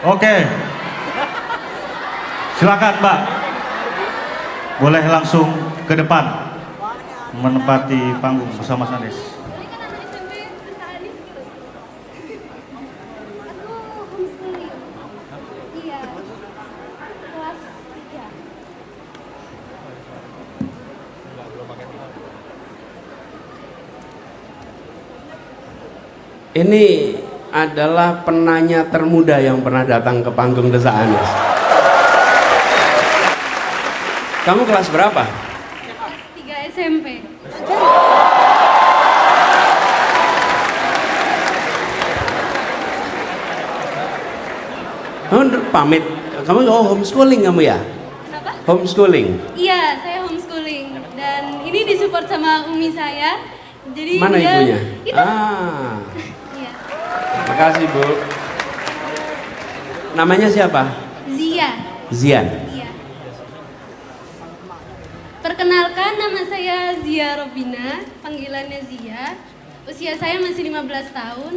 Oke, silakan Mbak. Boleh langsung ke depan menempati panggung bersama Sanis. Ini kan anak SMP Sanis gitu. Aku homeschooling. Iya. Kelas 3. Ini adalah penanya termuda yang pernah datang ke panggung Desa Anis. Kamu kelas berapa? Kelas 3 SMP. Kamu pamit. Kamu homeschooling kamu ya? Kenapa? Homeschooling. Iya, saya homeschooling dan ini disupport sama umi saya. Jadi Mana dia, ibunya? Itu. Ah, Iya. makasih Bu. Namanya siapa? Zia. Zian. Iya. Perkenalkan, nama saya Zia Robina, panggilannya Zia. Usia saya masih 15 tahun.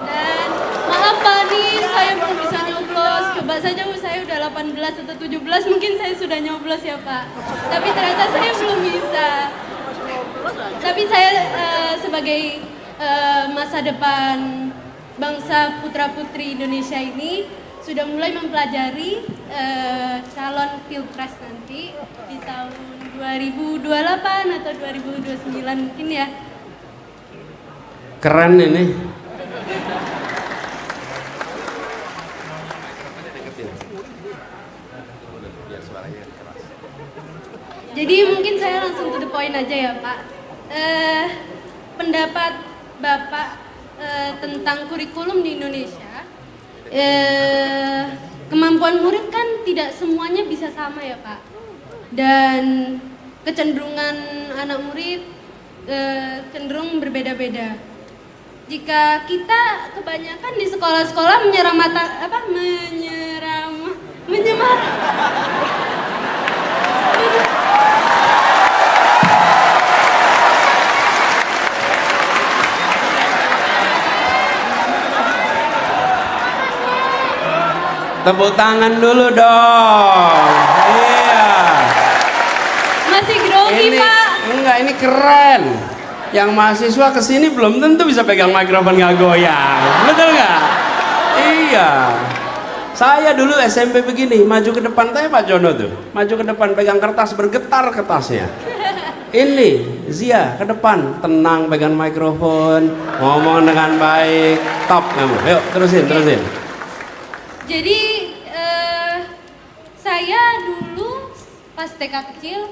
Dan maaf Pak nih, saya belum bisa nyoblos. Coba saja saya udah 18 atau 17, mungkin saya sudah nyoblos ya Pak. Tapi ternyata saya belum bisa. Tapi saya sebagai masa depan bangsa putra-putri Indonesia ini sudah mulai mempelajari calon pilpres nanti di tahun 2028 atau 2029 mungkin ya. Keren ini. Jadi mungkin saya langsung to the point aja ya Pak. Pendapat Bapak tentang kurikulum di Indonesia, kemampuan murid kan tidak semuanya bisa sama ya Pak. Dan kecenderungan anak murid cenderung berbeda-beda. Jika kita kebanyakan di sekolah-sekolah menyemar Tepuk tangan dulu dong. Iya. masih grogi Ini Pak. enggak, ini keren. Yang mahasiswa kesini belum tentu bisa pegang mikrofon nggak goyang. Betul nggak? Iya. Saya dulu SMP begini, maju ke depan, saya Pak Jono tuh, maju ke depan pegang kertas bergetar kertasnya. Ini Zia ke depan, tenang pegang mikrofon, ngomong dengan baik, top kamu. Yuk terusin. Jadi saya dulu pas TK kecil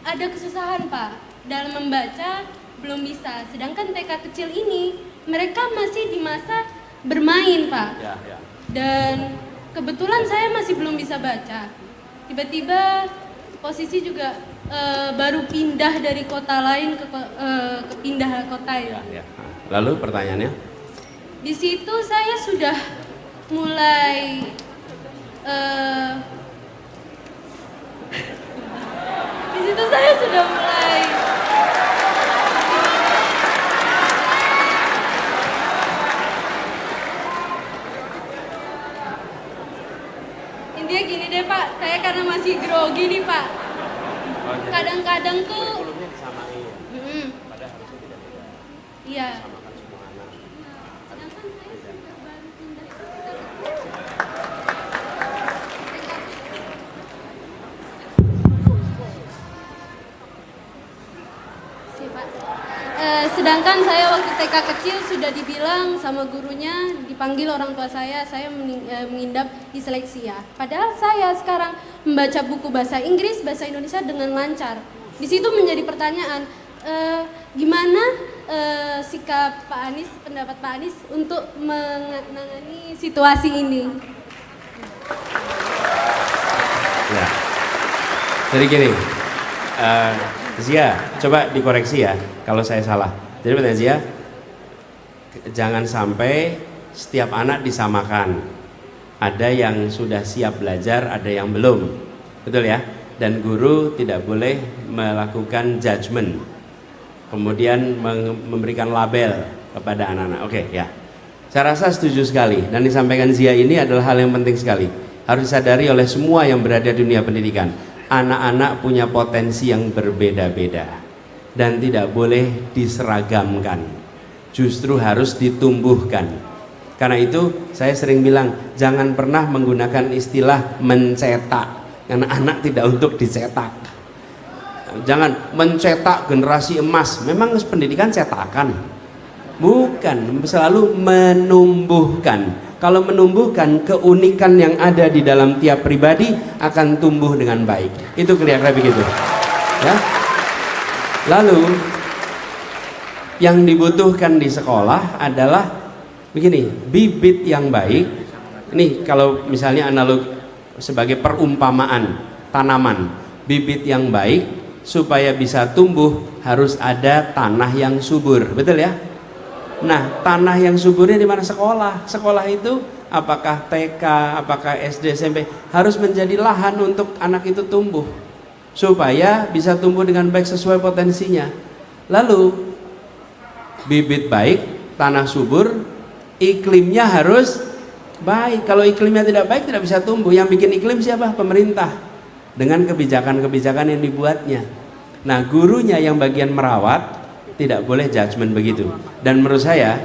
ada kesusahan Pak dalam membaca, belum bisa. Sedangkan TK kecil ini mereka masih di masa bermain Pak. Ya. Dan kebetulan saya masih belum bisa baca. Tiba-tiba posisi juga baru pindah dari kota lain ke pindah kota ya. Ya. Lalu pertanyaannya? Di situ saya sudah mulai di situ saya sudah mulai intinya gini deh Pak, saya karena masih grogi nih Pak. Kadang-kadang tuh Mm-mm. Iya. Sedangkan saya sudah baru pindah ke Pak. Sedangkan saya waktu TK kecil sudah dibilang sama gurunya, dipanggil orang tua saya mengidap disleksia. Padahal saya sekarang membaca buku bahasa Inggris, bahasa Indonesia dengan lancar. Di situ menjadi pertanyaan, gimana sikap Pak Anies, pendapat Pak Anies untuk menangani situasi ini? Ya. Jadi gini, Zia, coba dikoreksi ya kalau saya salah. Jadi pertanyaan Zia, jangan sampai setiap anak disamakan. Ada yang sudah siap belajar, ada yang belum, betul ya? Dan guru tidak boleh melakukan judgement, kemudian memberikan label kepada anak-anak. Oke, ya. Saya rasa setuju sekali, dan disampaikan Zia ini adalah hal yang penting sekali. Harus disadari oleh semua yang berada di dunia pendidikan. Anak-anak punya potensi yang berbeda-beda dan tidak boleh diseragamkan. Justru harus ditumbuhkan. Karena itu saya sering bilang, jangan pernah menggunakan istilah mencetak, karena anak tidak untuk dicetak. Jangan mencetak generasi emas. Memang pendidikan cetakan? Bukan, selalu menumbuhkan. Kalau menumbuhkan, keunikan yang ada di dalam tiap pribadi akan tumbuh dengan baik. Itu kira-kira begitu. Ya. Lalu yang dibutuhkan di sekolah adalah begini, bibit yang baik. Ini kalau misalnya analog sebagai perumpamaan tanaman, bibit yang baik supaya bisa tumbuh harus ada tanah yang subur. Betul ya? Nah, tanah yang suburnya di mana? Sekolah. Sekolah itu apakah TK, apakah SD, SMP harus menjadi lahan untuk anak itu tumbuh supaya bisa tumbuh dengan baik sesuai potensinya. Lalu bibit baik, tanah subur, iklimnya harus baik. Kalau iklimnya tidak baik tidak bisa tumbuh. Yang bikin iklim siapa? Pemerintah dengan kebijakan-kebijakan yang dibuatnya. Nah, gurunya yang bagian merawat tidak boleh judgement begitu. Dan menurut saya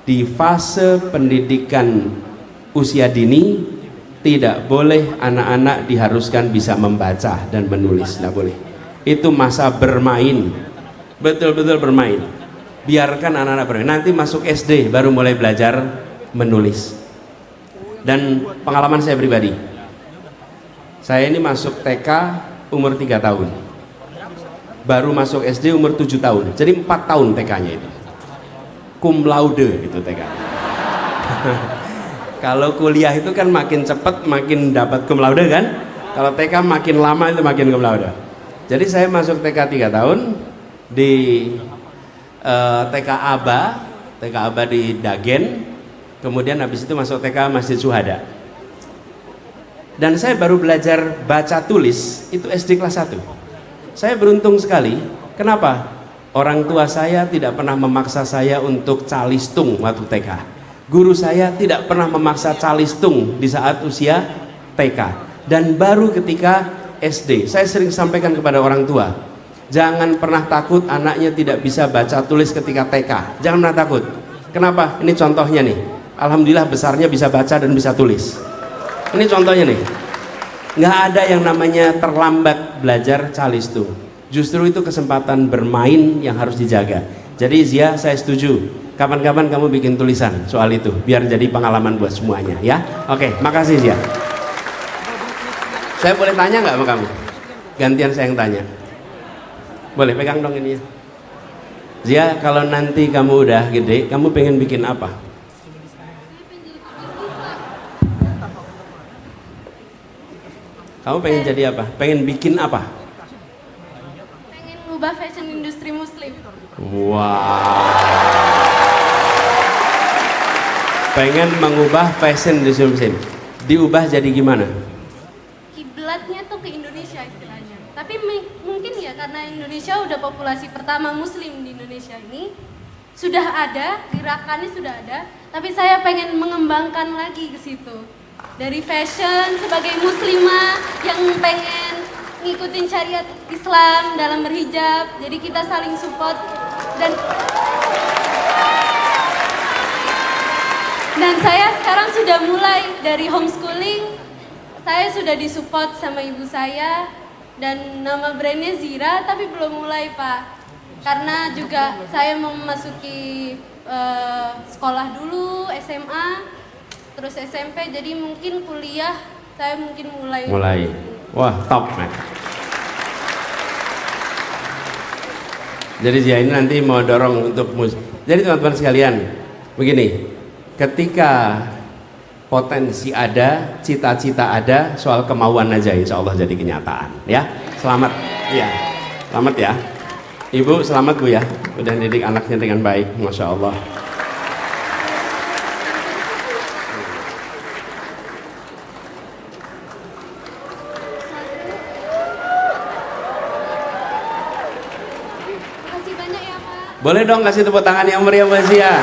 di fase pendidikan usia dini tidak boleh anak-anak diharuskan bisa membaca dan menulis, tidak boleh. Itu masa bermain, betul-betul bermain. Biarkan anak-anak bermain. Nanti masuk SD baru mulai belajar menulis. Dan pengalaman saya pribadi, saya ini masuk TK umur 3 tahun, baru masuk SD umur 7 tahun, jadi 4 tahun TK-nya itu cum laude itu TK. Kalau kuliah itu kan makin cepat makin dapat cum laude kan, kalau TK makin lama itu makin cum laude. Jadi saya masuk TK 3 tahun di TK Aba di Dagen, kemudian habis itu masuk TK Masjid Syuhada. Dan saya baru belajar baca tulis itu SD kelas 1. Saya beruntung sekali. Kenapa? Orang tua saya tidak pernah memaksa saya untuk calistung waktu TK. Guru saya tidak pernah memaksa calistung di saat usia TK. Dan baru ketika SD, saya sering sampaikan kepada orang tua, jangan pernah takut anaknya tidak bisa baca tulis ketika TK. Jangan pernah takut. Kenapa? Ini contohnya nih. Alhamdulillah besarnya bisa baca dan bisa tulis. Ini contohnya nih. Nggak ada yang namanya terlambat belajar calistung. Justru itu kesempatan bermain yang harus dijaga. Jadi Zia, saya setuju. Kapan-kapan kamu bikin tulisan soal itu, biar jadi pengalaman buat semuanya, ya. Oke, makasih Zia. Saya boleh tanya nggak sama kamu? Gantian saya yang tanya. Boleh pegang dong ini ya. Zia, kalau nanti kamu udah gede, kamu pengen bikin apa? Kamu pengen jadi apa? Pengen bikin apa? Pengen ngubah fashion industri muslim. Wow. Pengen mengubah fashion industri muslim. Diubah jadi gimana? Kiblatnya tuh ke Indonesia istilahnya. Tapi mungkin ya karena Indonesia udah populasi pertama muslim di Indonesia ini, sudah ada, gerakannya sudah ada, tapi saya pengen mengembangkan lagi ke situ. Dari fashion sebagai muslimah yang pengen ngikutin syariat Islam dalam berhijab, jadi kita saling support dan saya sekarang sudah mulai dari homeschooling. Saya sudah disupport sama ibu saya dan nama brandnya Zira, tapi belum mulai Pak, karena juga saya mau memasuki sekolah dulu, SMA, terus SMP, jadi mungkin kuliah saya mungkin mulai. Wah, top man. Jadi Zia ini nanti mau dorong untuk Jadi teman-teman sekalian, begini, ketika potensi ada, cita-cita ada, soal kemauan aja insya Allah jadi kenyataan, ya. Selamat, ya. Selamat ya. Ibu selamat Bu ya, udah didik anaknya dengan baik, Masya Allah. Boleh dong kasih tepuk tangan yang meriah buat Zia.